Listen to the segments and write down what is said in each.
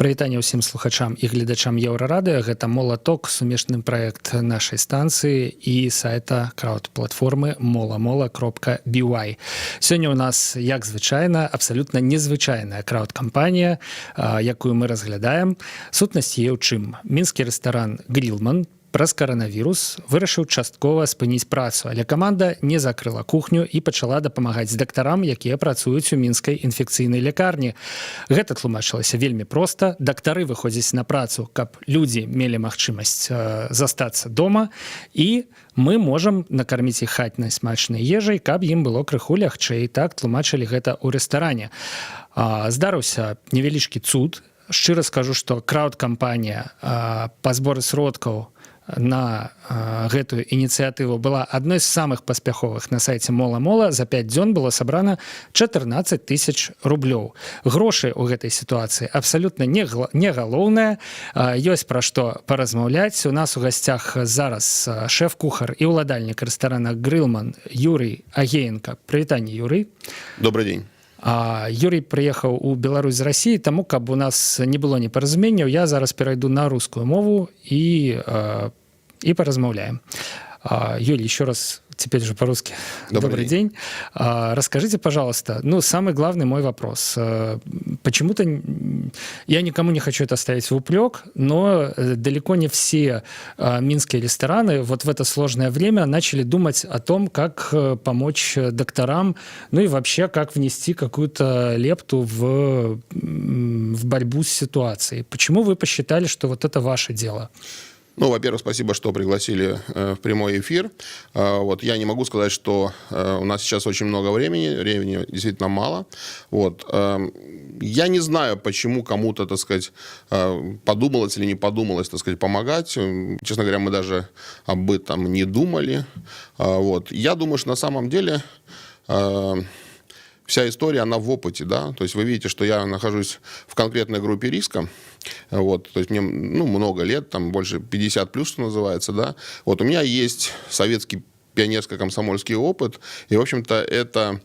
Прывітанне ўсім слухачам і гледачам Еўрарадыё. Гэта Молаток, сумешны праект нашай станцыі і сайта крауд-платформы molamola.by. Сёння ў нас, як звычайна, абсалютна незвычайная крауд-кампанія, якую мы разглядаем. Сутнасць яе ў чым? Мінскі рэстаран «Грилман» праз каранавірус вырашыў часткова спыніць працу, але каманда не закрыла кухню і пачала дапамагаць дактарам, якія працуюць у мінскай інфекцыйнай лякарні. Гэта тлумачылася вельмі проста. Дактары выходзяць на працу, каб людзі мелі магчымасць застацца дома, і мы можам накарміць іх хатняй смачнай ежай, каб ім было крыху лягчэй. Так тлумачылі гэта ў рэстаране. Здарыўся невялічкі цуд. Шчыра скажу, што крауд-кампанія па зборы сродкаў на гэтую ініцыятыву была адной з самых паспяховых на сайце Мола-Мола. За 5 дзён было сабрана 14 000 рублёў. Грошы ў гэтай сітуацыі абсалютна не галоўнае. Ёсць пра што паразмаўляць. У нас у гасцях зараз шэф-кухар і ўладальнік рэстарана «Грилман» Юрый Агеенко. Прывітанне, Юрый. Добрый день. Юрий прыехаў у Беларусь з Расіі, таму каб у нас не было непаразуменняў, я зараз перайду на рускую мову і поразмаўляем. Юрий, еще раз, теперь же по-русски. Добрый день. Расскажите, пожалуйста, самый главный мой вопрос. Почему-то я никому не хочу это ставить в упрек, но далеко не все минские рестораны вот в это сложное время начали думать о том, как помочь докторам, и вообще, как внести какую-то лепту в борьбу с ситуацией. Почему вы посчитали, что вот это ваше дело? Во-первых, спасибо, что пригласили в прямой эфир. Я не могу сказать, что у нас сейчас очень много времени действительно мало. Я не знаю, почему кому-то, так сказать, подумалось или не подумалось, так сказать, помогать. Честно говоря, мы даже об этом не думали. Я думаю, что на самом деле вся история, она в опыте, да, то есть вы видите, что я нахожусь в конкретной группе риска, то есть мне, много лет, там больше 50 плюс, что называется, да, у меня есть советский пионерско-комсомольский опыт, и, в общем-то, это,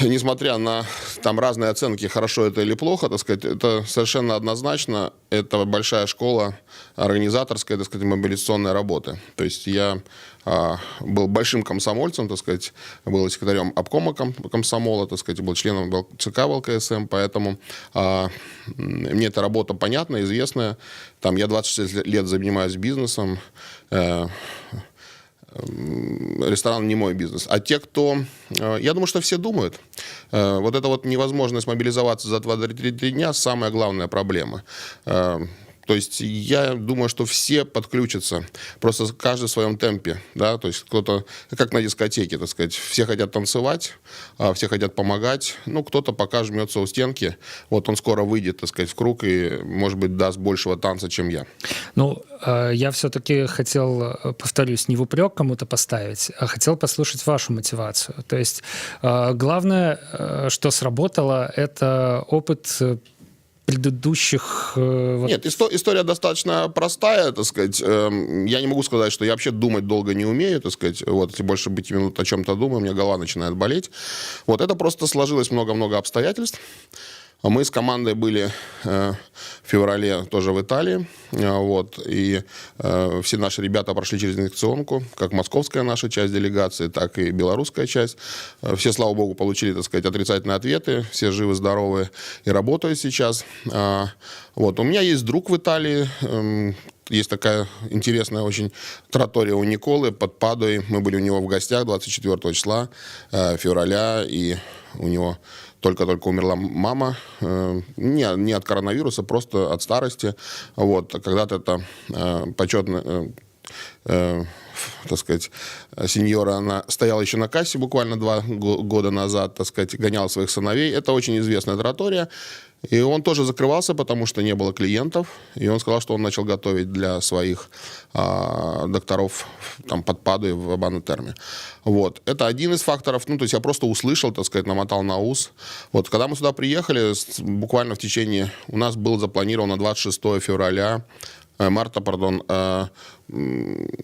несмотря на там разные оценки, хорошо это или плохо, так сказать, это совершенно однозначно, это большая школа организаторской, так сказать, мобилизационной работы, то есть я был большим комсомольцем, так сказать, был секретарем обкома комсомола, так сказать, был членом ЦК ВЛКСМ, поэтому мне эта работа понятна, известная. Там я 26 лет занимаюсь бизнесом, ресторан не мой бизнес. А те, кто... Я думаю, что все думают. Эта невозможность мобилизоваться за 2-3 дня – самая главная проблема. То есть я думаю, что все подключатся, просто каждый в своем темпе, да, то есть кто-то, как на дискотеке, так сказать, все хотят танцевать, все хотят помогать, кто-то пока жмется у стенки, он скоро выйдет, так сказать, в круг и, может быть, даст большего танца, чем я. Я все-таки хотел, повторюсь, не в упрек кому-то поставить, а хотел послушать вашу мотивацию. То есть главное, что сработало, это опыт предыдущих... Нет, история достаточно простая, так сказать. Я не могу сказать, что я вообще думать долго не умею, так сказать. Если больше 5 минут о чем-то думаю, у меня голова начинает болеть. Это просто сложилось много-много обстоятельств. Мы с командой были в феврале тоже в Италии, и все наши ребята прошли через инфекционку, как московская наша часть делегации, так и белорусская часть. Все, слава богу, получили, так сказать, отрицательные ответы, все живы-здоровы и работают сейчас. У меня есть друг в Италии, есть такая интересная очень тратория у Николы под Падуей. Мы были у него в гостях 24 числа февраля, и у него только-только умерла мама, не от коронавируса, просто от старости. Когда-то это почетная, так сказать, сеньора, она стояла еще на кассе буквально 2 года назад, так сказать, гоняла своих сыновей. Это очень известная тратория. И он тоже закрывался, потому что не было клиентов. И он сказал, что он начал готовить для своих докторов там, под Падуей в Абану-Терме. Это один из факторов. То есть я просто услышал, так сказать, намотал на ус. Когда мы сюда приехали, буквально в течение... У нас был запланирован на 26 марта,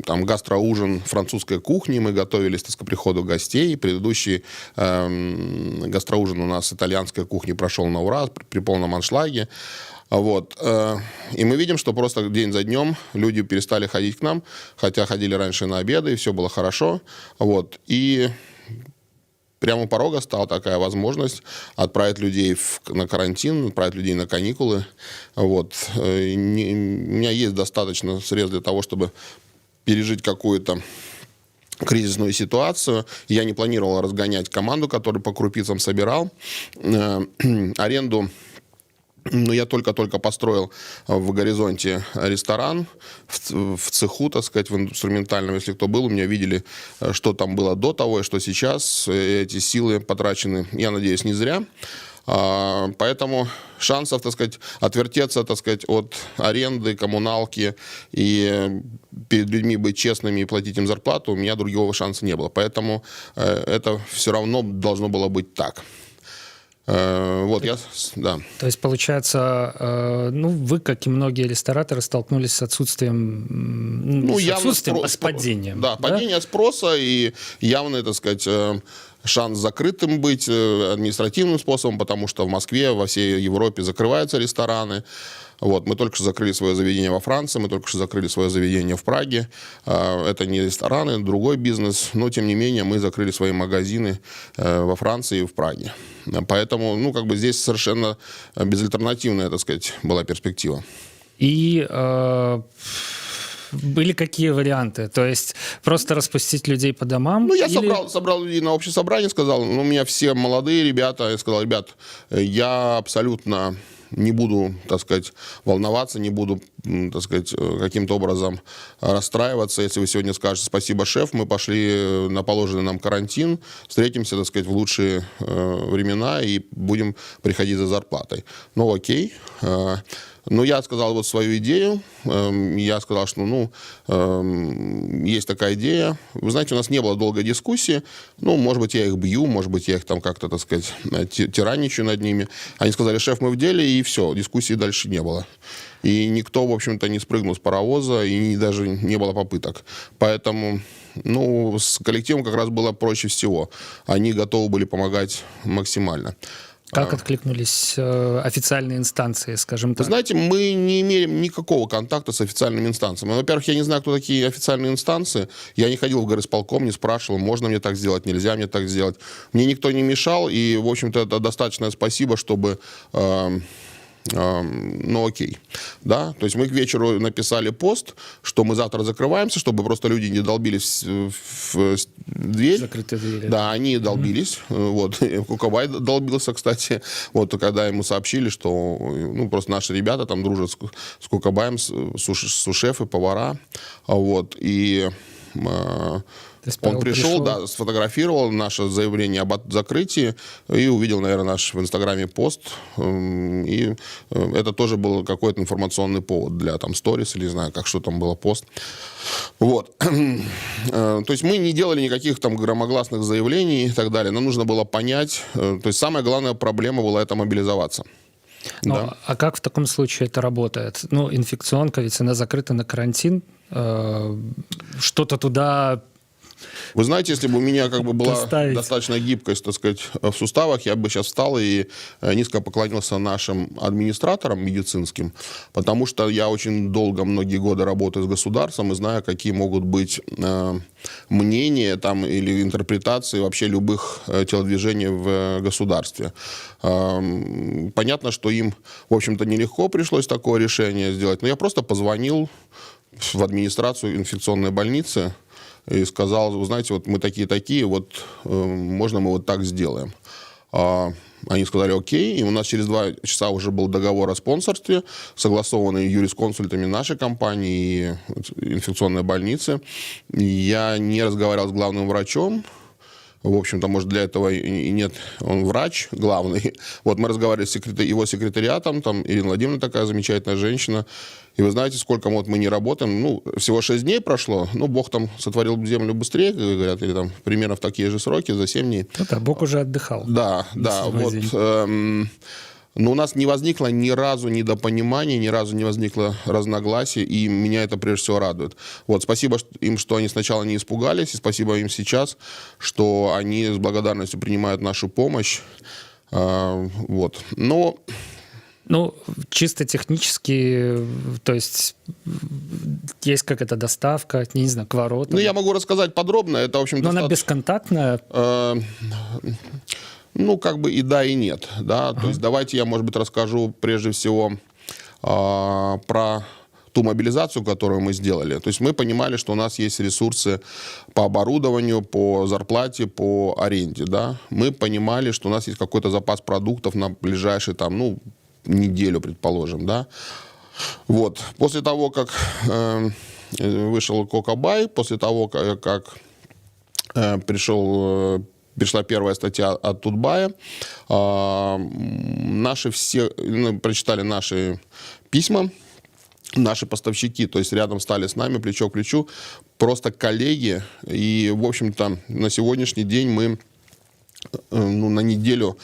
там гастроужин французской кухни, мы готовились к приходу гостей. Предыдущий гастроужин у нас итальянской кухни прошел на ура при полном аншлаге. Вот. И мы видим, что просто день за днем люди перестали ходить к нам, хотя ходили раньше на обеды, и все было хорошо. Вот. И прямо у порога стала такая возможность отправить людей на карантин, отправить людей на каникулы. Вот. У меня есть достаточно средств для того, чтобы пережить какую-то кризисную ситуацию. Я не планировал разгонять команду, которую по крупицам собирал. Аренду, я только-только построил в «Горизонте» ресторан в цеху, так сказать, в инструментальном. Если кто был, у меня видели, что там было до того и что сейчас. Эти силы потрачены, я надеюсь, не зря. Поэтому шансов, так сказать, отвертеться, так сказать, от аренды, коммуналки и перед людьми быть честными и платить им зарплату, у меня другого шанса не было. Поэтому это все равно должно было быть так. Вот да. То есть, получается, вы, как и многие рестораторы, столкнулись с отсутствием, а с падением. Да, падение спроса и явный, так сказать, шанс закрытым быть административным способом, потому что в Москве, во всей Европе закрываются рестораны. Вот, мы только что закрыли свое заведение во Франции, мы только что закрыли свое заведение в Праге. Это не рестораны, другой бизнес, но, тем не менее, мы закрыли свои магазины во Франции и в Праге. Поэтому, здесь совершенно безальтернативная, так сказать, была перспектива. И были какие варианты? То есть просто распустить людей по домам? Я собрал людей на общее собрание, сказал, у меня все молодые ребята, я сказал, ребят, я абсолютно не буду, так сказать, волноваться, не буду, так сказать, каким-то образом расстраиваться. Если вы сегодня скажете «спасибо, шеф», мы пошли на положенный нам карантин, встретимся, так сказать, в лучшие времена и будем приходить за зарплатой. Окей. Я сказал вот свою идею. Я сказал, что есть такая идея. Вы знаете, у нас не было долгой дискуссии. Может быть, я их бью, может быть, я их там как-то, так сказать, тиранничаю над ними. Они сказали, шеф, мы в деле, и все, дискуссии дальше не было. И никто, в общем-то, не спрыгнул с паровоза, и даже не было попыток. Поэтому, с коллективом как раз было проще всего. Они готовы были помогать максимально. Как откликнулись официальные инстанции, скажем так? Вы знаете, мы не имеем никакого контакта с официальными инстанциями. Во-первых, я не знаю, кто такие официальные инстанции. Я не ходил в горисполком, не спрашивал, можно мне так сделать, нельзя мне так сделать. Мне никто не мешал, и, в общем-то, это достаточное спасибо, чтобы... окей. Да? То есть мы к вечеру написали пост, что мы завтра закрываемся, чтобы просто люди не долбились в дверь. Закрытые двери. Да, они долбились. Вот. Кукабай долбился, кстати. Вот, когда ему сообщили, что просто наши ребята там дружат с Кукабаем, сушефы, повара. Вот. И... Он пришел, да, сфотографировал наше заявление об закрытии и увидел, наверное, наш в Инстаграме пост. И это тоже был какой-то информационный повод для там сторис или не знаю, что там было, пост. Вот. То есть мы не делали никаких там громогласных заявлений и так далее. Нам нужно было понять. То есть самая главная проблема была это мобилизоваться. Да. А как в таком случае это работает? Инфекционка, ведь она закрыта на карантин. Что-то туда... Вы знаете, если бы у меня была достаточно гибкость, так сказать, в суставах, я бы сейчас встал и низко поклонился нашим администраторам медицинским, потому что я очень долго, многие годы работаю с государством и знаю, какие могут быть мнения там, или интерпретации вообще любых телодвижений в государстве. Понятно, что им, в общем-то, нелегко пришлось такое решение сделать, но я просто позвонил в администрацию инфекционной больницы и сказал, вы знаете, вот мы такие-такие, вот можно мы вот так сделаем. Они сказали окей, и у нас через 2 часа уже был договор о спонсорстве, согласованный юрисконсультами нашей компании и инфекционной больницы. Я не разговаривал с главным врачом. В общем-то, может, для этого и нет, он врач главный. Вот мы разговаривали с его секретариатом, там Ирина Владимировна такая замечательная женщина. И вы знаете, сколько мы не работаем, всего 6 дней прошло, Бог там сотворил землю быстрее, как говорят, или там примерно в такие же сроки, за 7 дней. Бог уже отдыхал. Да, вот... Но у нас не возникло ни разу недопонимания, ни разу не возникло разногласий, и меня это прежде всего радует. Вот, спасибо им, что они сначала не испугались, и спасибо им сейчас, что они с благодарностью принимают нашу помощь. Вот. Но Ну, чисто технически, то есть есть какая-то доставка, не знаю, к воротам. Ну, я могу рассказать подробно. Это, в общем, Но она достаточно... бесконтактная. Ну, как бы и да, и нет. Да? То есть давайте я, может быть, расскажу прежде всего про ту мобилизацию, которую мы сделали. То есть мы понимали, что у нас есть ресурсы по оборудованию, по зарплате, по аренде. Да? Мы понимали, что у нас есть какой-то запас продуктов на ближайшие там, ну, неделю, предположим. Да? Вот. После того, как вышел Кокабай, после того, как пришла первая статья от Тутбая. Наши все, прочитали наши письма, наши поставщики, то есть рядом стали с нами, плечо к плечу, просто коллеги. И, в общем-то, на сегодняшний день мы на неделю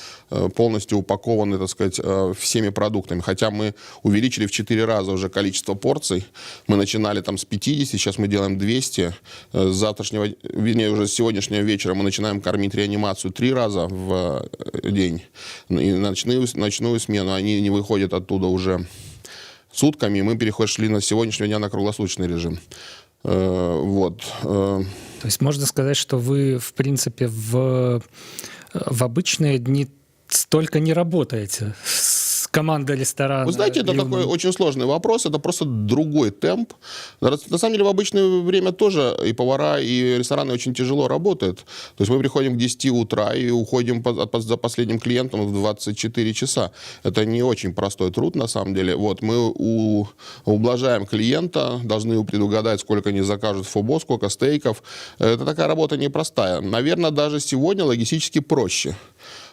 полностью упакованы, так сказать, всеми продуктами. Хотя мы увеличили в 4 раза уже количество порций. Мы начинали там с 50, сейчас мы делаем 200. С завтрашнего, вернее, уже с сегодняшнего вечера мы начинаем кормить реанимацию 3 раза в день. И ночную смену, они не выходят оттуда уже сутками. Мы перешли на сегодняшнего дня на круглосуточный режим. Вот. То есть можно сказать, что вы, в принципе, в обычные дни столько не работаете с командой ресторана? Вы знаете, это такой очень сложный вопрос, это просто другой темп. На самом деле в обычное время тоже и повара, и рестораны очень тяжело работают. То есть мы приходим к 10 утра и уходим за последним клиентом в 24 часа. Это не очень простой труд, на самом деле. Вот, мы ублажаем клиента, должны предугадать, сколько они закажут фобо, сколько стейков. Это такая работа непростая. Наверное, даже сегодня логистически проще.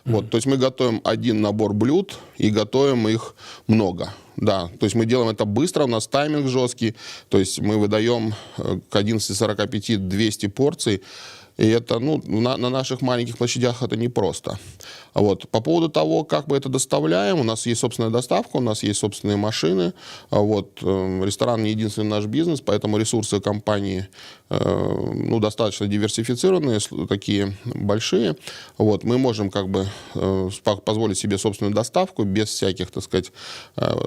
Вот, то есть мы готовим один набор блюд и готовим их много. Да, то есть мы делаем это быстро, у нас тайминг жесткий, то есть мы выдаем к 11:45 200 порций. И это, ну, на наших маленьких площадях это непросто. Вот. По поводу того, как мы это доставляем, у нас есть собственная доставка, у нас есть собственные машины. Вот. Ресторан не единственный наш бизнес, поэтому ресурсы компании ну, достаточно диверсифицированные, такие большие. Вот. Мы можем как бы позволить себе собственную доставку без всяких, так сказать,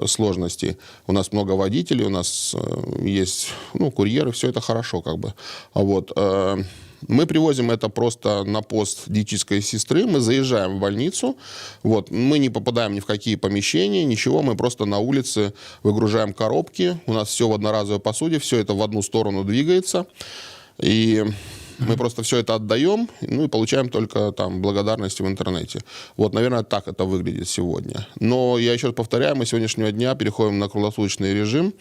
сложностей. У нас много водителей, у нас есть, ну, курьеры, все это хорошо как бы. Вот. Мы привозим это просто на пост диетической сестры, мы заезжаем в больницу, вот, мы не попадаем ни в какие помещения, ничего, мы просто на улице выгружаем коробки, у нас все в одноразовой посуде, все это в одну сторону двигается, и мы просто все это отдаем, ну и получаем только там благодарности в интернете. Вот, наверное, так это выглядит сегодня. Но я еще раз повторяю, мы с сегодняшнего дня переходим на круглосуточный режим,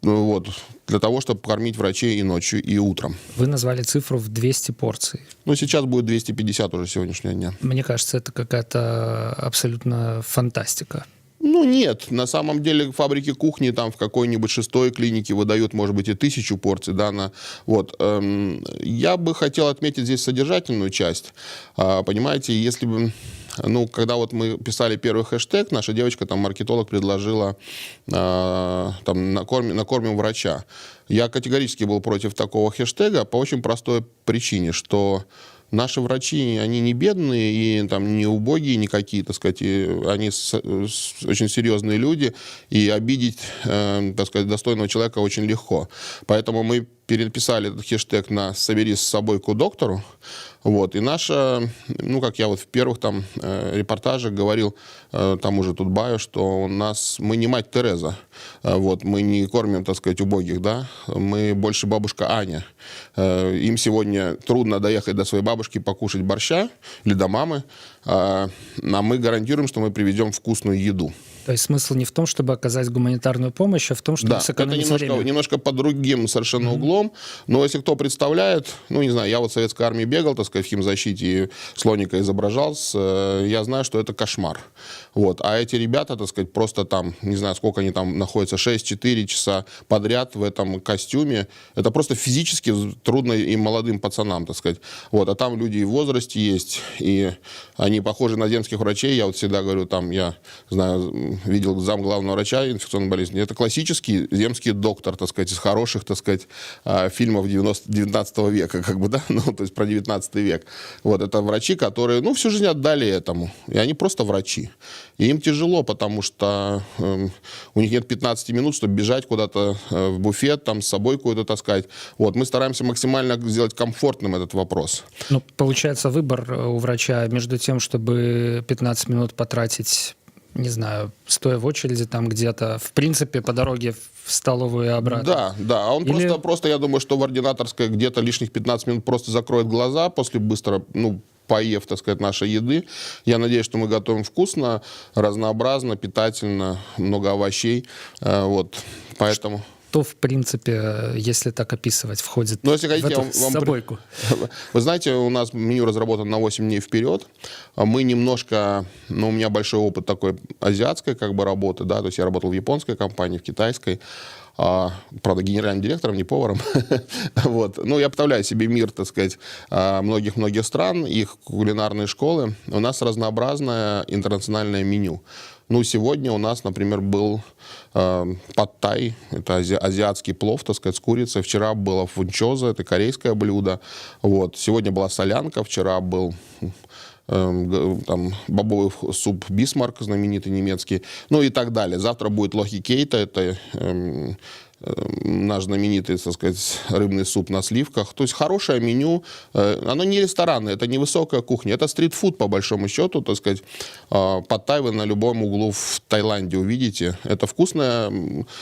вот, для того, чтобы кормить врачей и ночью, и утром. Вы назвали цифру в 200 порций. Ну, сейчас будет 250 уже сегодняшнего дня. Мне кажется, это какая-то абсолютно фантастика. Ну, нет. На самом деле фабрики кухни там в какой-нибудь 6-й клинике выдают, может быть, и 1000 порций. Да, вот. Я бы хотел отметить здесь содержательную часть. Понимаете, если бы... Ну, когда вот мы писали первый хэштег, наша девочка, там, маркетолог, предложила там, накормим врача. Я категорически был против такого хэштега по очень простой причине, что наши врачи, они не бедные и там, не убогие никакие, так сказать, они очень серьезные люди, и обидеть, так сказать, достойного человека очень легко. Поэтому мы переписали этот хэштег на «Соберись с собой к доктору». Вот. И наша, ну, как я вот в первых там репортажах говорил тому же Тутбаю, что мы не мать Тереза. Вот. Мы не кормим, так сказать, убогих, да. Мы больше бабушка Аня. Им сегодня трудно доехать до своей бабушки, покушать борща или до мамы. А мы гарантируем, что мы привезем вкусную еду. То есть смысл не в том, чтобы оказать гуманитарную помощь, а в том, чтобы сэкономить время. Это немножко под другим совершенно углом. Но если кто представляет, ну, не знаю, я вот в советской армии бегал, так сказать, в химзащите и слоника изображал, я знаю, что это кошмар. Вот. А эти ребята, так сказать, просто там, не знаю, сколько они там находятся, 6-4 часа подряд в этом костюме. Это просто физически трудно и молодым пацанам, так сказать. Вот. А там люди и в возрасте есть, и они похожи на земских врачей. Я вот всегда говорю, там, я знаю, видел зам главного врача инфекционной болезни. Это классический земский доктор, так сказать, из хороших, так сказать, фильмов 19 века, как бы, да, ну, то есть про 19 век. Вот, это врачи, которые, ну, всю жизнь отдали этому. И они просто врачи. И им тяжело, потому что у них нет 15 минут, чтобы бежать куда-то в буфет, там, с собой куда-то таскать. Вот, мы стараемся максимально сделать комфортным этот вопрос. Ну, получается, выбор у врача между тем, чтобы 15 минут потратить, не знаю, стоя в очереди там где-то, в принципе, по дороге в столовую и обратно. Да, да. А он просто, я думаю, что в ординаторской где-то лишних 15 минут просто закроет глаза после быстро, ну, поев, так сказать, нашей еды. Я надеюсь, что мы готовим вкусно, разнообразно, питательно, много овощей. Вот, поэтому... То, в принципе, если так описывать, входит если хотите, в эту собойку? Вы знаете, у нас меню разработано на 8 дней вперед. Мы немножко, ну, у меня большой опыт такой азиатской как бы работы, да, то есть я работал в японской компании, в китайской. Правда, генеральным директором, не поваром. Вот. Ну, я представляю себе мир, так сказать, многих-многих стран, их кулинарные школы. У нас разнообразное интернациональное меню. Ну, сегодня у нас, например, был пад-тай, это азиатский плов, так сказать, с курицей. Вчера было фунчоза, это корейское блюдо. Вот. Сегодня была солянка, вчера был... там бобовый суп Бисмарк, знаменитый немецкий, ну и так далее. Завтра будет лохи кейта, это наш знаменитый, так сказать, рыбный суп на сливках. То есть хорошее меню. Оно не ресторанное, это не высокая кухня, это стритфуд по большому счету, так сказать. Пад-тай вы на любом углу в Таиланде увидите. Это вкусное,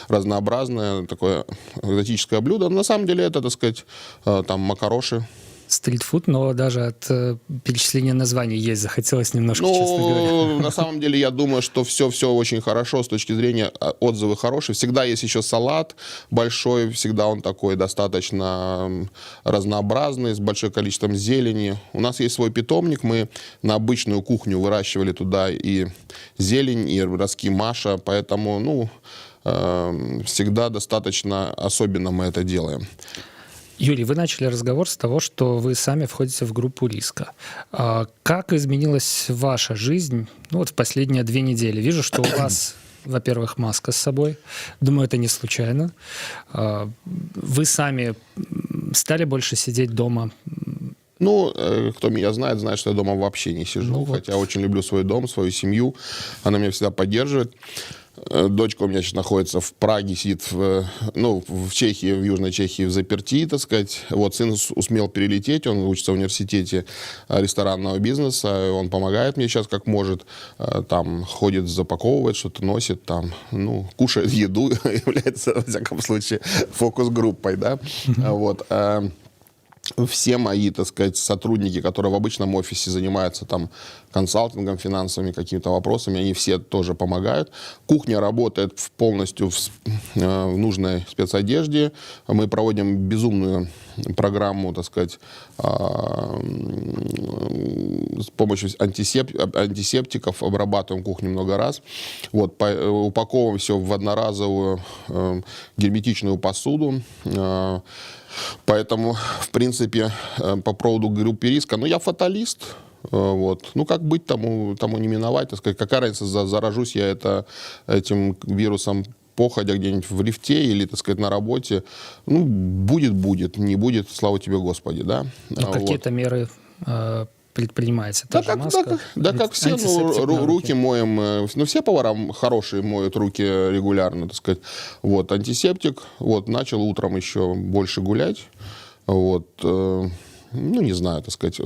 разнообразное, такое экзотическое блюдо. Но на самом деле это, так сказать, там макароши. Стритфуд, но даже от перечисления названий есть захотелось немножко, честно говоря. На самом деле, я думаю, что все очень хорошо с точки зрения отзывы хорошие. Всегда есть еще салат большой, всегда он такой достаточно разнообразный, с большим количеством зелени. У нас есть свой питомник, мы на обычную кухню выращивали туда и зелень, и ростки маша, поэтому, ну, всегда достаточно особенно мы это делаем. Юрий, вы начали разговор с того, что вы сами входите в группу риска. Как изменилась ваша жизнь, ну, вот в последние 2 недели? Вижу, что у вас, во-первых, маска с собой. Думаю, это не случайно. Вы сами стали больше сидеть дома? Ну, кто меня знает, знает, что я дома вообще не сижу. Ну, хотя очень люблю свой дом, свою семью. Она меня всегда поддерживает. Дочка у меня сейчас находится в Праге, сидит в Чехии, в Южной Чехии в заперти, так сказать. Вот, сын усмел перелететь, он учится в университете ресторанного бизнеса, он помогает мне сейчас как может, там ходит, запаковывает, что-то носит, там, ну, кушает еду, является, во всяком случае, фокус-группой, да, вот. Все мои, так сказать, сотрудники, которые в обычном офисе занимаются там консалтингом, финансовыми какими-то вопросами, они все тоже помогают. Кухня работает полностью в нужной спецодежде. Мы проводим безумную программу, так сказать, с помощью антисептиков, обрабатываем кухню много раз. Вот, упаковываем все в одноразовую герметичную посуду. Поэтому, в принципе, по поводу группы риска, ну, я фаталист. Вот. Ну, как быть, тому не миновать. Так сказать, какая разница, заражусь я этим вирусом походя где-нибудь в лифте или, так сказать, на работе. Ну, будет, не будет, слава тебе, Господи, да. Но какие-то меры предпринимаете? Как все, руки моем. Ну, все повара хорошие моют руки регулярно, так сказать. Вот, антисептик. Вот, начал утром еще больше гулять. Вот, ну, не знаю, так сказать.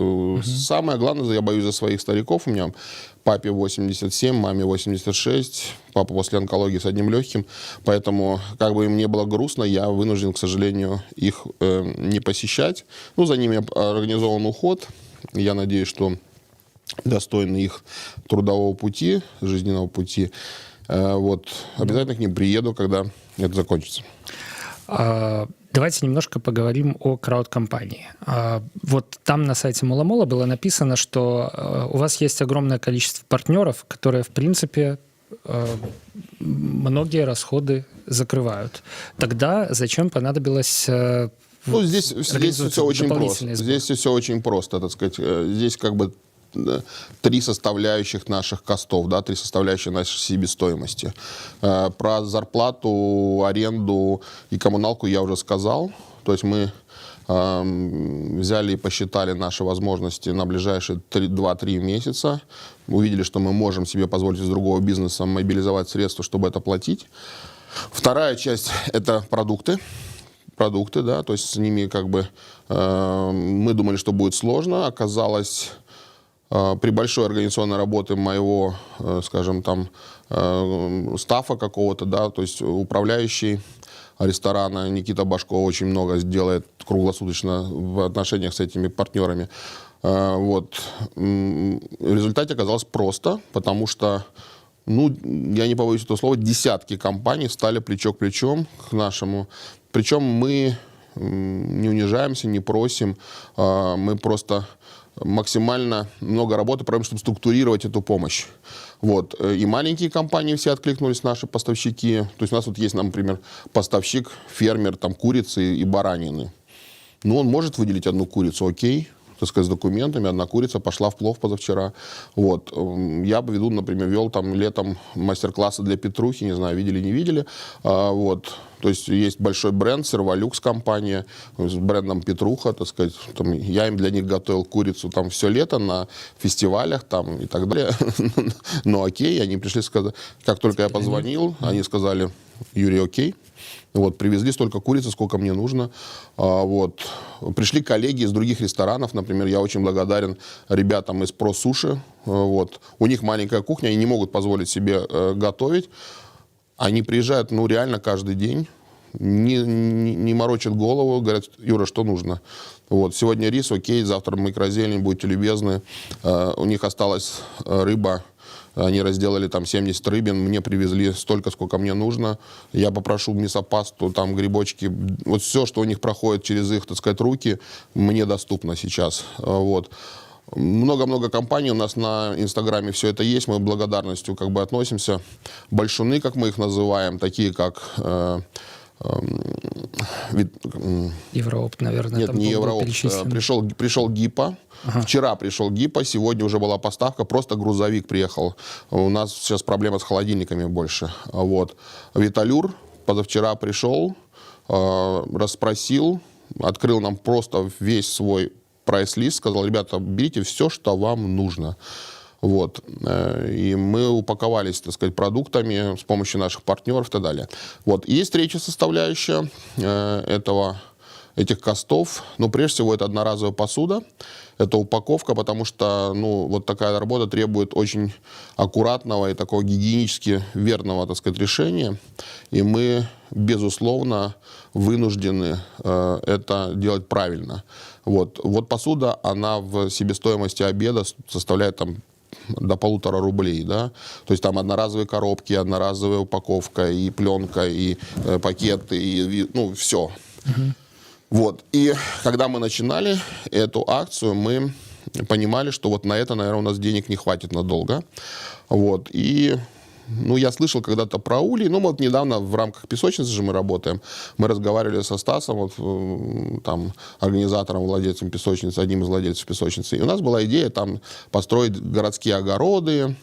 Самое главное, я боюсь за своих стариков. У меня папе 87, маме 86. Папа после онкологии с одним легким. Поэтому, как бы им не было грустно, я вынужден, к сожалению, их не посещать. Ну, за ними организован уход. Я надеюсь, что достойны их трудового пути, жизненного пути. Вот. Обязательно к ним приеду, когда это закончится. Давайте немножко поговорим о крауд-компании. Вот там на сайте Мола-Мола было написано, что у вас есть огромное количество партнеров, которые, в принципе, многие расходы закрывают. Тогда зачем понадобилось... Ну, здесь все очень просто. Здесь все очень просто, так сказать. Здесь как бы три составляющих наших костов, да, три составляющих нашей себестоимости. Про зарплату, аренду и коммуналку я уже сказал. То есть мы взяли и посчитали наши возможности на ближайшие 2-3 месяца. Увидели, что мы можем себе позволить из другого бизнеса мобилизовать средства, чтобы это платить. Вторая часть – это продукты. Продукты, да, то есть с ними как бы мы думали, что будет сложно. Оказалось, при большой организационной работе моего, скажем, там, стафа какого-то, да, то есть управляющий ресторана Никита Башко очень много делает круглосуточно в отношениях с этими партнерами. Вот. В результате оказалось просто, потому что, ну, я не побоюсь этого слова, десятки компаний стали плечо к плечу к нашему. Причем мы не унижаемся, не просим, мы просто максимально много работы проводим, чтобы структурировать эту помощь. Вот. И маленькие компании все откликнулись, наши поставщики. То есть у нас вот есть, например, поставщик, фермер там, курицы и баранины. Ну, он может выделить одну курицу, окей, так сказать, с документами. Одна курица пошла в плов позавчера. Вот. Я веду, например, вел там летом мастер-классы для Петрухи, не знаю, видели, не видели. Вот. То есть есть большой бренд, Серволюкс компания, с брендом Петруха, так сказать. Там, я им для них готовил курицу там все лето на фестивалях там, и так далее. Ну окей, они пришли сказать, как только я позвонил, они сказали, Юрий, окей. Вот, привезли столько курицы, сколько мне нужно. Вот. Пришли коллеги из других ресторанов. Например, я очень благодарен ребятам из Про Суши. Вот. У них маленькая кухня, они не могут позволить себе готовить. Они приезжают, ну, реально каждый день, не морочат голову, говорят, Юра, что нужно? Вот. Сегодня рис, окей, завтра микрозелень, будьте любезны. У них осталась рыба. Они разделали там 70 рыбин, мне привезли столько, сколько мне нужно. Я попрошу мясопасту, там грибочки. Вот все, что у них проходит через их, так сказать, руки, мне доступно сейчас. Вот. Много-много компаний у нас на Инстаграме все это есть, мы благодарностью как бы относимся. Большуны, как мы их называем, такие как... Евроопт, наверное. Нет, там не был Евроопт. перечислен. Пришел ГИПа. Ага. Вчера пришел ГИПа, сегодня уже была поставка, просто грузовик приехал. У нас сейчас проблема с холодильниками больше. Вот. Виталюр позавчера пришел, расспросил, открыл нам просто весь свой прайс-лист, сказал, ребята, берите все, что вам нужно. Вот. И мы упаковались, так сказать, продуктами с помощью наших партнеров и так далее. Вот. И есть третья составляющая этих костов. Но прежде всего это одноразовая посуда, это упаковка, потому что ну, вот такая работа требует очень аккуратного и такого гигиенически верного, так сказать, решения. И мы, безусловно, вынуждены это делать правильно. Вот посуда, она в себестоимости обеда составляет там до 1,5 рублей, да, то есть там одноразовые коробки, одноразовая упаковка, и пленка, и пакеты, и ну, все. Вот, и когда мы начинали эту акцию, мы понимали, что вот на это, наверное, у нас денег не хватит надолго, вот, и... Ну, я слышал когда-то про улей. Ну, вот недавно в рамках песочницы же мы работаем. Мы разговаривали со Стасом, вот, там, организатором, владельцем песочницы, одним из владельцев песочницы. И у нас была идея там построить городские огороды.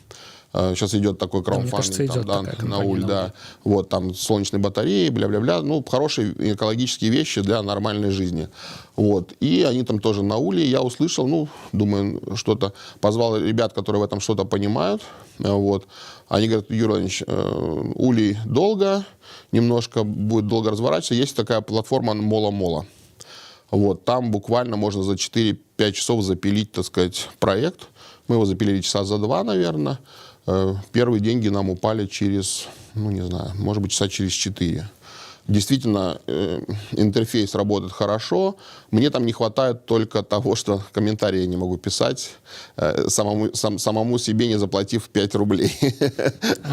Сейчас идет такой краудфандинг на уль, да. Вот, там солнечные батареи, бля-бля-бля. Ну, хорошие экологические вещи для нормальной жизни. Вот. И они там тоже на уле. Я услышал, ну, думаю, что-то. Позвал ребят, которые в этом что-то понимают. Вот. Они говорят, Юрий Владимирович, улей долго, немножко будет долго разворачиваться. Есть такая платформа Мола-Мола. Вот. Там буквально можно за 4-5 часов запилить, так сказать, проект. Мы его запилили часа за 2, наверное. Первые деньги нам упали через, ну, не знаю, может быть, часа через 4. Действительно, интерфейс работает хорошо. Мне там не хватает только того, что комментарии я не могу писать, самому себе не заплатив 5 рублей.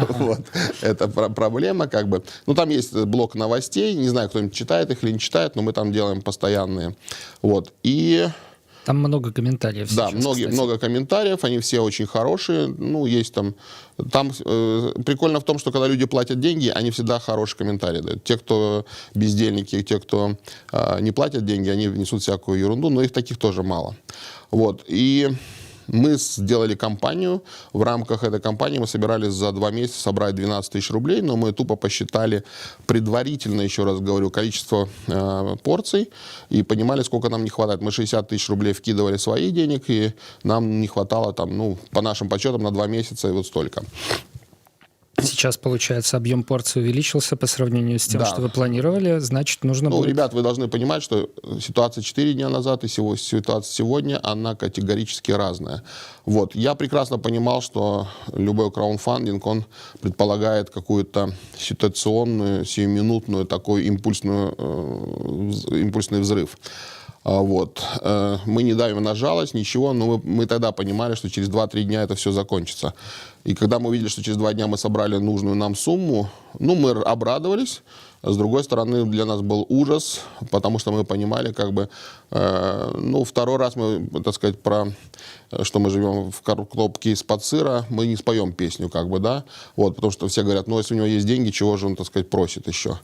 Вот. Это проблема, как бы. Ну, там есть блок новостей. Не знаю, кто-нибудь читает их или не читает, но мы там делаем постоянные. Вот. И... Там много комментариев. Да, сейчас, много комментариев, они все очень хорошие. Ну, есть там... прикольно в том, что когда люди платят деньги, они всегда хорошие комментарии дают. Те, кто бездельники, те, кто не платят деньги, они несут всякую ерунду, но их таких тоже мало. Вот. И Мы сделали кампанию. В рамках этой кампании мы собирались за 2 месяца собрать 12 тысяч рублей, но мы тупо посчитали предварительно, еще раз говорю, количество порций и понимали, сколько нам не хватает. Мы 60 тысяч рублей вкидывали своих денег, и нам не хватало там, ну, по нашим подсчетам, на 2 месяца и вот столько. Сейчас, получается, объем порции увеличился по сравнению с тем, Да. что вы планировали, значит, нужно Ну, будет... ребят, вы должны понимать, что ситуация 4 дня назад и ситуация сегодня, она категорически разная. Вот. Я прекрасно понимал, что любой краундфандинг, он предполагает какую-то ситуационную, сиюминутную, такой импульсный взрыв. Вот. Мы не давим на жалость, ничего, но мы тогда понимали, что через 2-3 дня это все закончится. И когда мы увидели, что через 2 дня мы собрали нужную нам сумму, ну, мы обрадовались. С другой стороны, для нас был ужас, потому что мы понимали, как бы, ну, второй раз мы, так сказать, что мы живем в коробке из-под сыра, мы не споем песню, как бы, да, вот, потому что все говорят, ну, если у него есть деньги, чего же он, так сказать, просит еще?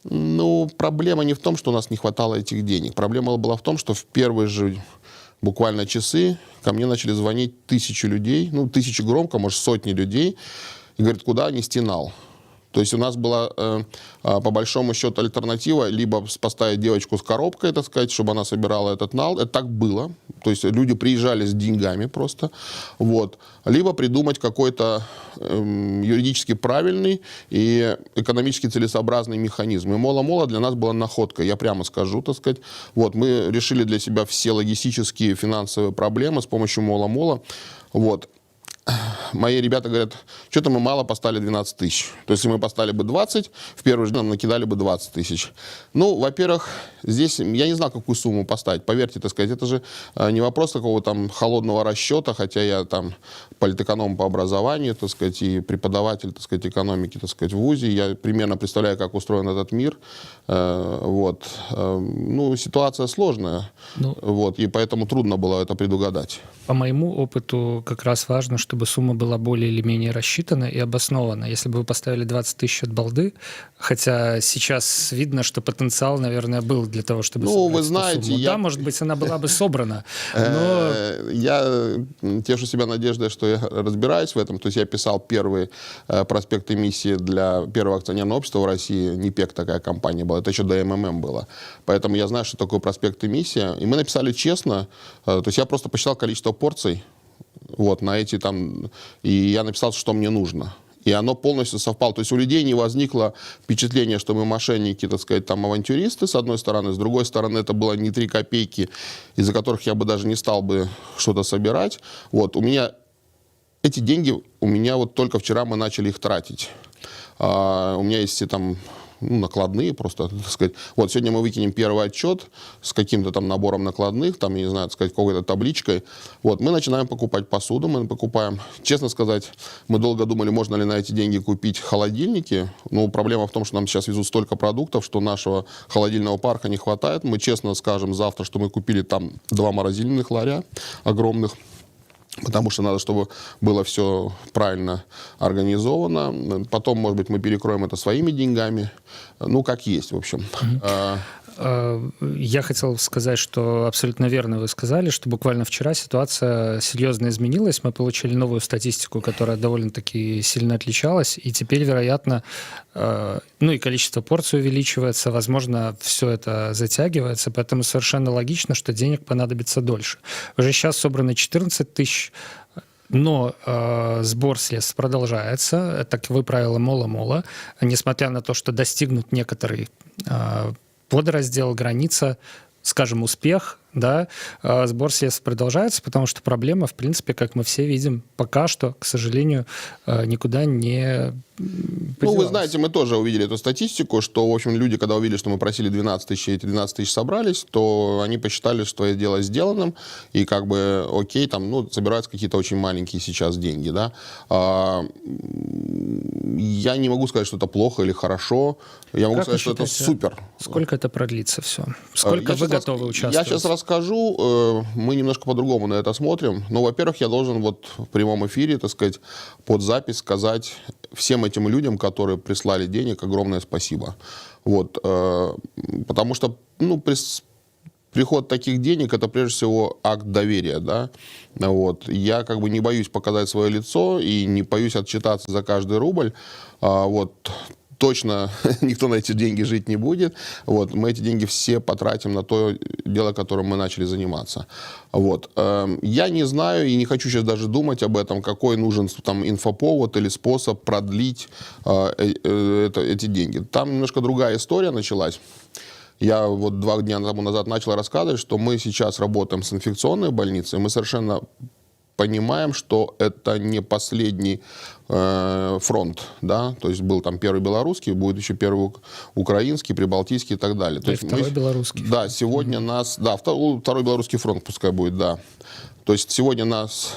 Ну, проблема не в том, что у нас не хватало этих денег. Проблема была в том, что в первые же буквально часы ко мне начали звонить 1000 людей, ну, 1000 громко, может, сотни людей, и говорят, куда нести нал? То есть у нас была, по большому счету, альтернатива либо поставить девочку с коробкой, так сказать, чтобы она собирала этот нал. Это так было. То есть люди приезжали с деньгами просто. Вот. Либо придумать какой-то юридически правильный и экономически целесообразный механизм. И Мола-Мола для нас была находкой, я прямо скажу, так сказать. Вот. Мы решили для себя все логистические финансовые проблемы с помощью Мола-Мола. Вот. Мои ребята говорят, что-то мы мало поставили 12 тысяч. То есть, если мы поставили бы 20, в первый же день нам накидали бы 20 тысяч. Ну, во-первых, здесь я не знал, какую сумму поставить. Поверьте, так сказать, это же не вопрос такого там холодного расчета, хотя я там политэконом по образованию, так сказать, и преподаватель, так сказать, экономики, так сказать, в ВУЗе. Я примерно представляю, как устроен этот мир. Вот. Ну, ситуация сложная. Вот. И поэтому трудно было это предугадать. По моему опыту как раз важно, чтобы сумма была более или менее рассчитана и обоснована. Если бы вы поставили 20 тысяч от балды, хотя сейчас видно, что потенциал, наверное, был для того, чтобы ну, собрать вы эту знаете, сумму. Да, может быть, она была бы собрана, но... Я тешу себя надеждой, что я разбираюсь в этом. То есть я писал первый проспект эмиссии для первого акционерного общества в России. НИПЕК такая компания была. Это еще до МММ было. Поэтому я знаю, что такое проспект эмиссия. И мы написали честно. То есть я просто посчитал количество порций вот, на эти там... И я написал, что мне нужно. И оно полностью совпало. То есть у людей не возникло впечатление, что мы мошенники, так сказать, там авантюристы, с одной стороны. С другой стороны, это было не 3 копейки, из-за которых я бы даже не стал бы что-то собирать. Вот. У меня эти деньги, вот только вчера мы начали их тратить. У меня есть там... Ну, накладные просто, так сказать. Вот сегодня мы выкинем первый отчет с каким-то там набором накладных, там, я не знаю, так сказать, какой-то табличкой. Вот, мы начинаем покупать посуду, мы покупаем. Честно сказать, мы долго думали, можно ли на эти деньги купить холодильники. Но проблема в том, что нам сейчас везут столько продуктов, что нашего холодильного парка не хватает. Мы честно скажем завтра, что мы купили там 2 морозильных ларя огромных. Потому что надо, чтобы было все правильно организовано. Потом, может быть, мы перекроем это своими деньгами. Ну, как есть, в общем. Я хотел сказать, что абсолютно верно вы сказали, что буквально вчера ситуация серьезно изменилась. Мы получили новую статистику, которая довольно-таки сильно отличалась. И теперь, вероятно, ну и количество порций увеличивается. Возможно, все это затягивается. Поэтому совершенно логично, что денег понадобится дольше. Уже сейчас собрано 14 тысяч. Но сбор средств продолжается. Это таковы правила Мола-Мола. Несмотря на то, что достигнут некоторый подраздел, граница, скажем, успех, да, сбор средств продолжается, потому что проблема, в принципе, как мы все видим, пока что, к сожалению, никуда не подевалась. Ну, вы знаете, мы тоже увидели эту статистику, что, в общем, люди, когда увидели, что мы просили 12 тысяч, и эти 12 тысяч собрались, то они посчитали, что это дело сделанным, и как бы, окей, там, ну, собираются какие-то очень маленькие сейчас деньги, да. Я не могу сказать, что это плохо или хорошо. Я могу сказать, что это супер. Сколько это продлится все? Сколько вы готовы участвовать? Я сейчас расскажу. Мы немножко по-другому на это смотрим. Но, во-первых, я должен вот в прямом эфире, так сказать, под запись сказать всем этим людям, которые прислали денег, огромное спасибо. Вот. Потому что, ну, приход таких денег – это прежде всего акт доверия, да. Вот. Я как бы не боюсь показать свое лицо и не боюсь отчитаться за каждый рубль. Вот. Точно никто на эти деньги жить не будет. Вот. Мы эти деньги все потратим на то дело, которым мы начали заниматься. Вот. Я не знаю и не хочу сейчас даже думать об этом, какой нужен там инфоповод или способ продлить эти деньги. Там немножко другая история началась. Я вот 2 дня тому назад начал рассказывать, что мы сейчас работаем с инфекционной больницей. Мы совершенно понимаем, что это не последний фронт, да, то есть был там первый белорусский, будет еще первый украинский, прибалтийский и так далее. То есть второй белорусский. Да, сегодня нас, да, второй белорусский фронт пускай будет, да. То есть сегодня нас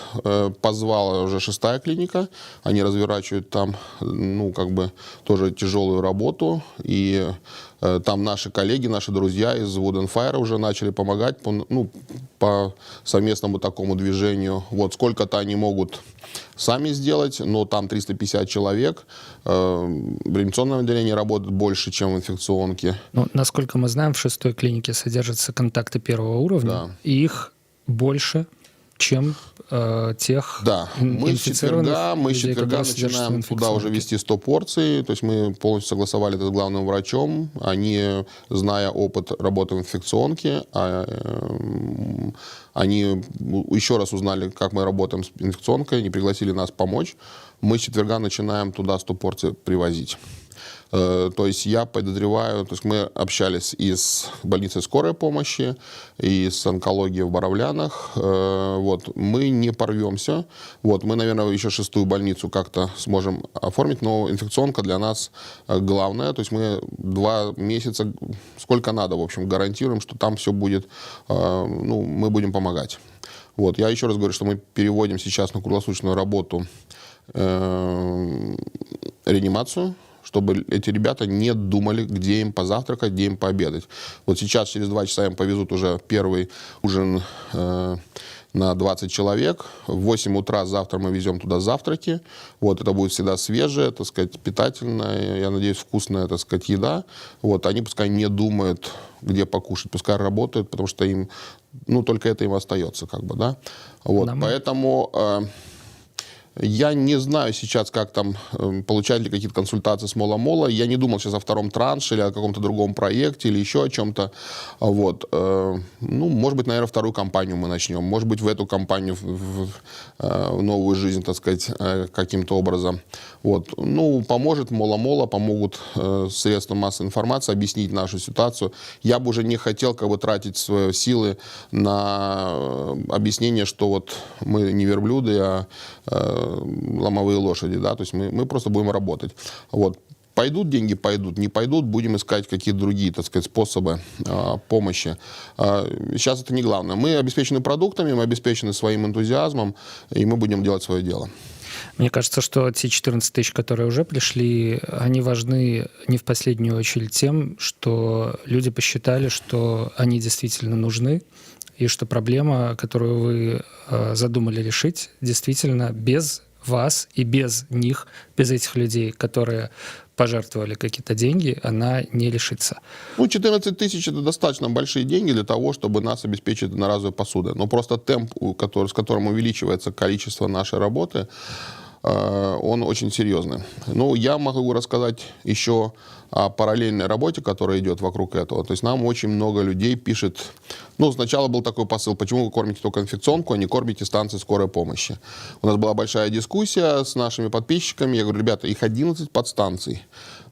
позвала уже 6-я клиника, они разворачивают там, ну, как бы тоже тяжелую работу, и там наши коллеги, наши друзья из Wood and Fire уже начали помогать по совместному такому движению. Вот сколько-то они могут сами сделать, но там 350 человек. В реанимационном отделении работает больше, чем в инфекционке. Ну, насколько мы знаем, в 6-й клинике содержатся контакты первого уровня, Да. и их больше, чем тех Да, мы с инфицированных четверга людей, которые содержатся в начинаем туда уже инфекционке. вести 100 порций. То есть мы полностью согласовали это с главным врачом. Они, зная опыт работы в инфекционке, они еще раз узнали, как мы работаем с инфекционкой, они пригласили нас помочь. Мы с четверга начинаем туда 100 порций привозить. То есть я подозреваю, то есть мы общались и с больницей скорой помощи, и с онкологией в Боровлянах. Вот. Мы не порвемся. Вот. Мы, наверное, еще 6-ю больницу как-то сможем оформить, но инфекционка для нас главная. То есть мы 2 месяца, сколько надо, в общем, гарантируем, что там все будет, ну, мы будем помогать. Вот. Я еще раз говорю, что мы переводим сейчас на круглосуточную работу реанимацию, чтобы эти ребята не думали, где им позавтракать, где им пообедать. Вот сейчас, через 2 часа, им повезут уже первый ужин на 20 человек. В 8 утра завтра мы везем туда завтраки. Вот, это будет всегда свежая, так сказать, питательная, я надеюсь, вкусная, так сказать, еда. Вот, они пускай не думают, где покушать, пускай работают, потому что им, ну, только это им остается, как бы, да. Вот, поэтому... Я не знаю сейчас, как там, получают ли какие-то консультации с Мола-Мола. Я не думал сейчас о втором транше или о каком-то другом проекте или еще о чем-то. Вот. Ну, может быть, наверное, 2-ю кампанию мы начнем. Может быть, в эту кампанию, в новую жизнь, так сказать, каким-то образом. Вот. Ну, поможет Мола-Мола, помогут средства массовой информации объяснить нашу ситуацию. Я бы уже не хотел как бы тратить свои силы на объяснение, что вот мы не верблюды, а ломовые лошади, да, то есть мы просто будем работать. Вот. Пойдут деньги, пойдут. Не пойдут, будем искать какие-то другие, так сказать, способы помощи. Сейчас это не главное. Мы обеспечены продуктами, мы обеспечены своим энтузиазмом, и мы будем делать свое дело. Мне кажется, что те 14 тысяч, которые уже пришли, они важны не в последнюю очередь тем, что люди посчитали, что они действительно нужны, и что проблема, которую вы задумали решить, действительно без вас и без них, без этих людей, которые пожертвовали какие-то деньги, она не решится. Ну, 14 тысяч – это достаточно большие деньги для того, чтобы нас обеспечить одноразовой посудой. Но просто темп, с которым увеличивается количество нашей работы, он очень серьезный. Ну, я могу рассказать еще о параллельной работе, которая идет вокруг этого. То есть нам очень много людей пишет. Ну, сначала был такой посыл, почему вы кормите только инфекционку, а не кормите станции скорой помощи. У нас была большая дискуссия с нашими подписчиками. Я говорю, ребята, их 11 подстанций.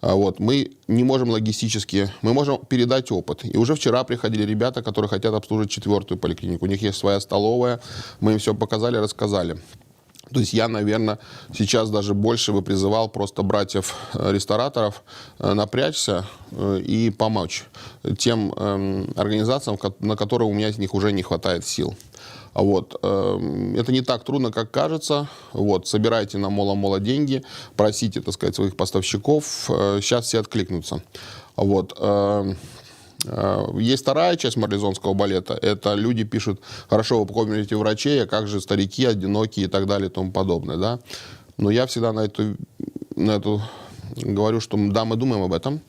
Вот, мы не можем логистически, мы можем передать опыт. И уже вчера приходили ребята, которые хотят обслуживать 4-ю поликлинику. У них есть своя столовая, мы им все показали, рассказали. То есть я, наверное, сейчас даже больше бы призывал просто братьев-рестораторов напрячься и помочь тем организациям, на которые у меня из них уже не хватает сил. Вот. Это не так трудно, как кажется. Вот. Собирайте на Мола-Мола деньги, просите, так сказать, своих поставщиков. Сейчас все откликнутся. Вот. Есть 2-я часть марлезонского балета. Это люди пишут, хорошо, вы покормите врачей, а как же старики, одинокие и так далее и тому подобное. Да? Но я всегда на эту говорю, что да, мы думаем об этом.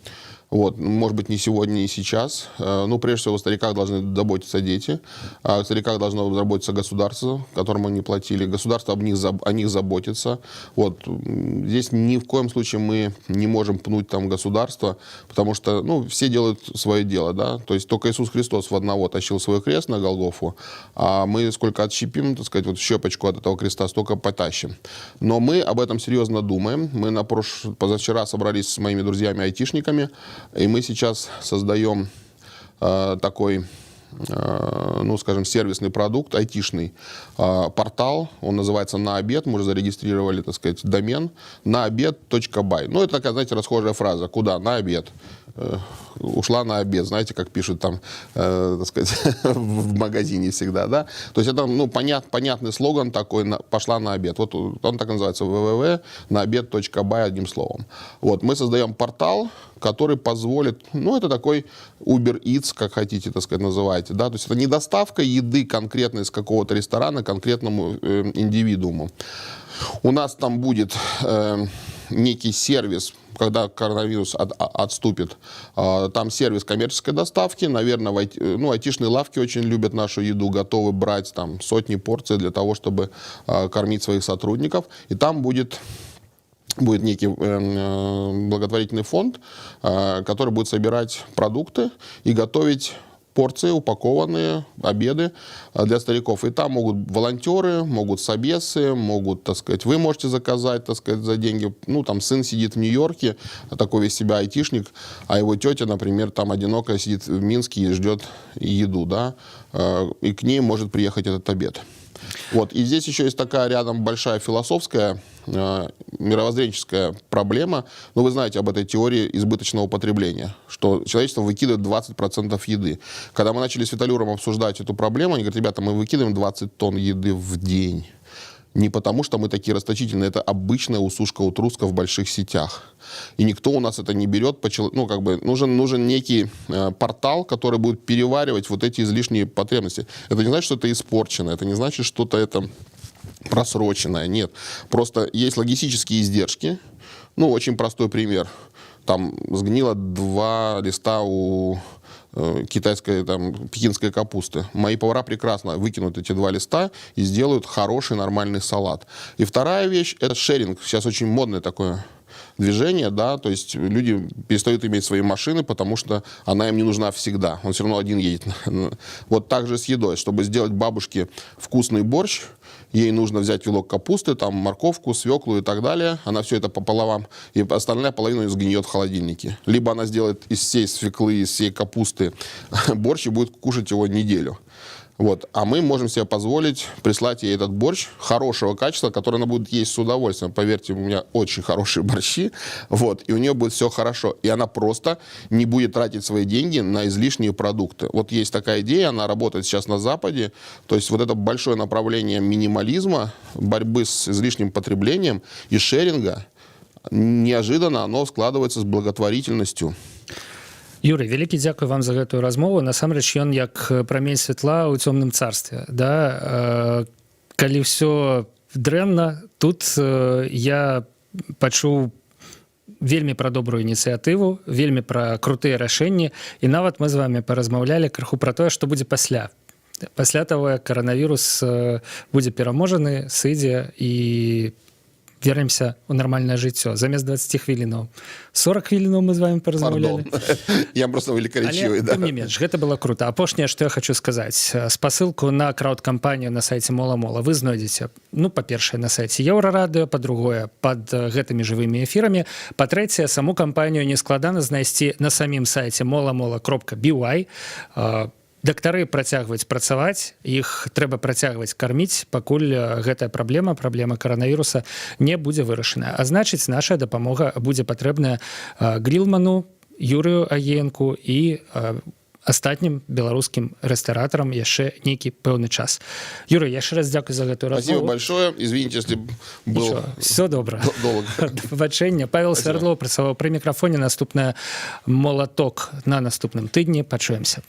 Вот, может быть, не сегодня, не сейчас. Ну, прежде всего, о стариках должны заботиться дети. О стариках должно заботиться государство, которому они платили. Государство о них заботится. Вот. Здесь ни в коем случае мы не можем пнуть там государство, потому что, ну, все делают свое дело, да. То есть только Иисус Христос в одного тащил свой крест на Голгофу, а мы сколько отщепим, так сказать, вот щепочку от этого креста, столько потащим. Но мы об этом серьезно думаем. Мы позавчера собрались с моими друзьями-айтишниками, и мы сейчас создаем такой, ну, скажем, сервисный продукт, айтишный портал. Он называется «На обед». Мы уже зарегистрировали, так сказать, домен наобед.бай. Ну, это такая, знаете, расхожая фраза. Куда? На обед. Ушла на обед. Знаете, как пишут там, так сказать, в магазине всегда, да? То есть это, ну, понятный слоган такой, пошла на обед. Вот он так называется, www.наобед.бай, одним словом. Вот, мы создаем портал, который позволит, ну, это такой Uber Eats, как хотите, так сказать, называйте, да? То есть это не доставка еды конкретно из какого-то ресторана конкретному индивидууму. У нас там будет некий сервис, когда коронавирус отступит, там сервис коммерческой доставки, наверное, ну, айтишные лавки очень любят нашу еду, готовы брать там сотни порций для того, чтобы кормить своих сотрудников, и там будет некий благотворительный фонд, который будет собирать продукты и готовить порции, упакованные обеды для стариков. И там могут волонтеры, могут собесы, могут, так сказать, вы можете заказать, так сказать, за деньги. Ну, там сын сидит в Нью-Йорке, такой весь себя айтишник, а его тетя, например, там одинокая сидит в Минске и ждет еду, да, и к ней может приехать этот обед. Вот. И здесь еще есть такая рядом большая философская, мировоззренческая проблема. Ну, вы знаете об этой теории избыточного потребления, что человечество выкидывает 20% еды. Когда мы начали с Виталюром обсуждать эту проблему, они говорят, ребята, мы выкидываем 20 тонн еды в день. Не потому, что мы такие расточительные, это обычная усушка утруска в больших сетях. И никто у нас это не берет. Ну, как бы нужен некий портал, который будет переваривать вот эти излишние потребности. Это не значит, что это испорчено, это не значит, что это просроченное. Нет. Просто есть логистические издержки. Ну, очень простой пример. Там сгнило 2 листа у китайской, там, пекинской капусты. Мои повара прекрасно выкинут эти 2 листа и сделают хороший нормальный салат. И вторая вещь – это шеринг. Сейчас очень модное такое движение, да, то есть люди перестают иметь свои машины, потому что она им не нужна всегда. Он все равно один едет. Вот так же с едой. Чтобы сделать бабушке вкусный борщ, ей нужно взять вилок капусты, там, морковку, свеклу и так далее. Она все это пополам, и остальная половина сгниет в холодильнике. Либо она сделает из всей свеклы, из всей капусты борщ и будет кушать его неделю. Вот. А мы можем себе позволить прислать ей этот борщ хорошего качества, который она будет есть с удовольствием. Поверьте, у меня очень хорошие борщи, вот, и у нее будет все хорошо. И она просто не будет тратить свои деньги на излишние продукты. Вот есть такая идея, она работает сейчас на Западе. То есть вот это большое направление минимализма, борьбы с излишним потреблением и шеринга, неожиданно оно складывается с благотворительностью. Юрый, вялікі дзякуй вам за гэтую размову. Насамрэч ён як прамень святла ў цёмным царстве, да? Калі ўсё дрэнна, тут я пачуў вельмі пра добрую ініцыятыву, вельмі пра крутыя рашэнні, і нават мы з вами паразмаўлялі крыху пра тое, што будзе пасля. Пасля таго, як каранавірус будзе пераможаны, сыдзе і вернемся ў нармальнае жыццё. Замест 20 хвілінаў 40 хвілінаў мы з вами паразмаўлялі. Я просто великоречивый, да. Тым не менш, гэта было круто. Апошняе, што я хочу сказаць, спасылку на краўд-кампанію на сайце Мола-Мола вы знойдзеце, ну, па-першае, на сайце Еўрарадыё, па-другое, пад гэтымі жывымі эфірамі, па-трэцяе, саму кампанію нескладана знайсці на самім сайце mola-mola.by. Дактары працягваюць працаваць, іх трэба працягваць карміць, пакуль гэтая праблема каранавіруса не будзе вырашаная. А значыць, наша дапамога будзе патрэбная Грилману, Юрыю Агіенку і астатнім беларускім рэстаратарам яшчэ нейкі пэўны час. Юрый, яшчэ раз дзякуй за гэтую размову. Спасибо большое. Извините, если был все добра. Долго. Да пабачэння. Павел Свярдлоў працаваў пры мікрафоне. Наступная «Молоток» на наступным тыдні. Пачуемся.